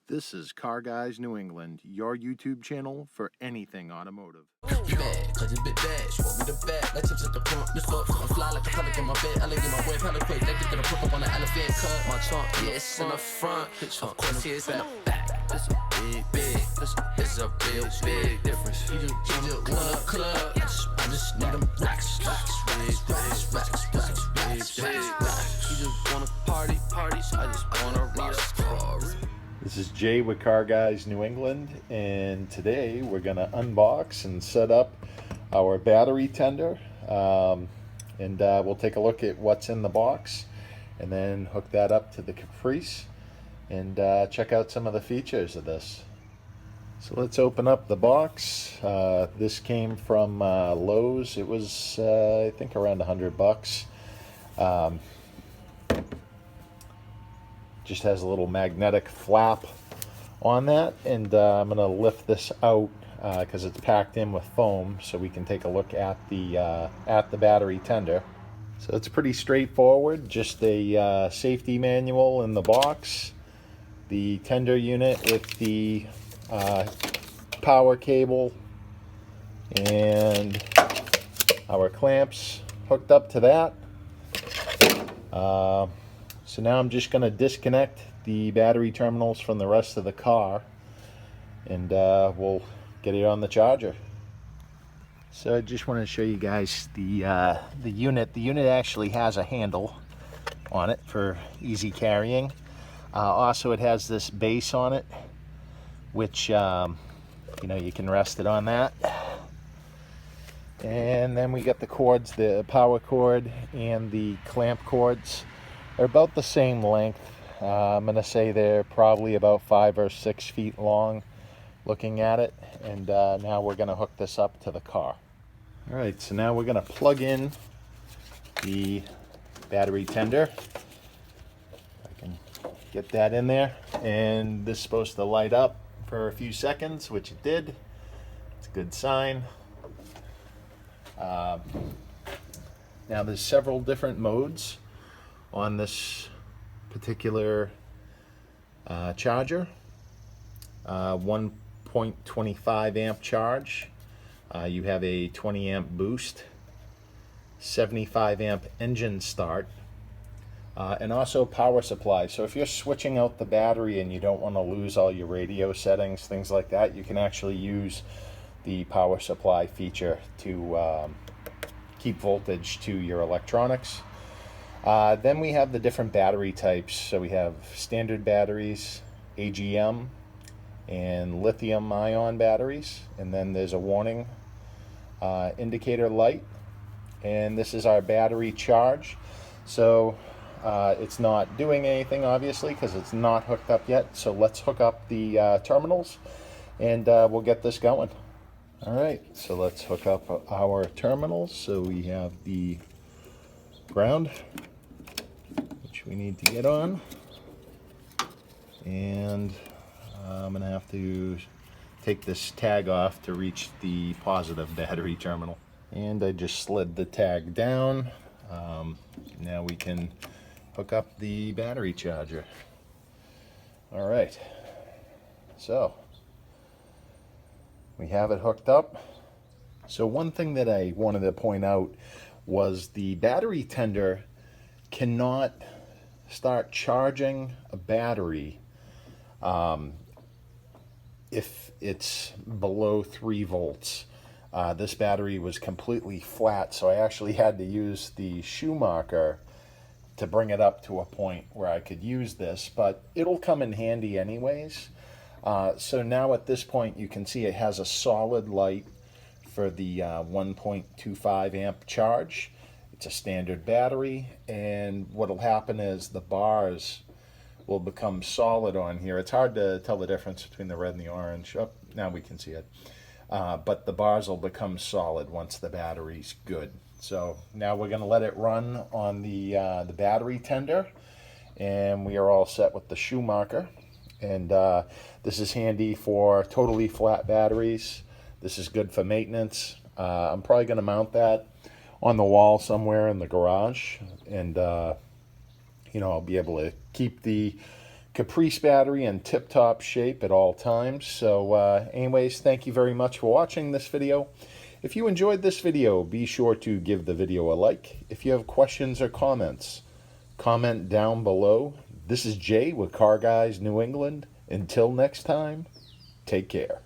This is Car Guys New England, your YouTube channel for anything automotive. Bad, cause it's bit bad. Smoke with the bad. Like chips at the front. Let's go. I'm fly like a pelican in my bed. I like in my way. Hella quick. Like to get a prick up on the elephant. Cut my trunk. Yeah, it's in the front. Of course, it's in the back. It's a big. It's a real big difference. You just want a club. I just need them racks. You just want a party. I just want a rock. This is Jay with Car Guys New England, and today we're going to unbox and set up our battery tender, and we'll take a look at what's in the box and then hook that up to the Caprice and check out some of the features of this. So let's open up the box. This came from Lowe's. It was I think around $100. Just has a little magnetic flap on that, and I'm going to lift this out because it's packed in with foam, so we can take a look at the battery tender. So it's pretty straightforward. Just a safety manual in the box, the tender unit with the power cable, and our clamps hooked up to that. So now I'm just going to disconnect the battery terminals from the rest of the car, and we'll get it on the charger. So I just want to show you guys the unit. The unit actually has a handle on it for easy carrying. Also, it has this base on it, which you know, you can rest it on that. And then we got the cords, the power cord and the clamp cords. They're about the same length. I'm going to say they're probably about 5 or 6 feet long looking at it. And now we're going to hook this up to the car. All right, so now we're going to plug in the battery tender. I can get that in there. And this is supposed to light up for a few seconds, which it did. It's a good sign. Now there's several different modes on this particular charger. 1.25 amp charge. You have a 20 amp boost, 75 amp engine start, and also power supply. So if you're switching out the battery and you don't want to lose all your radio settings, things like that, you can actually use the power supply feature to keep voltage to your electronics. Then we have the different battery types. So we have standard batteries, AGM, and lithium ion batteries. And then there's a warning indicator light. And this is our battery charge. So it's not doing anything, obviously, because it's not hooked up yet. So let's hook up the terminals, and we'll get this going. All right, so let's hook up our terminals. So we have the ground, which we need to get on, and I'm gonna have to take this tag off to reach the positive battery terminal. And I just slid the tag down. Now we can hook up the battery charger. All right, so we have it hooked up. So one thing that I wanted to point out was the battery tender cannot start charging a battery if it's below 3 volts. This battery was completely flat, so I actually had to use the shoe marker to bring it up to a point where I could use this, but it'll come in handy anyways. So now at this point you can see it has a solid light for the 1.25 amp charge. It's a standard battery, and what'll happen is the bars will become solid on here. It's hard to tell the difference between the red and the orange. Oh, now we can see it. But the bars will become solid once the battery's good. So now we're going to let it run on the battery tender, and we are all set with the shoe marker. And this is handy for totally flat batteries. This is good for maintenance. I'm probably going to mount that on the wall somewhere in the garage, and you know, I'll be able to keep the Caprice battery in tip-top shape at all times. So anyways, thank you very much for watching this video. If you enjoyed this video, be sure to give the video a like. If you have questions or comments, comment down below. This is Jay with Car Guys New England. Until next time, take care.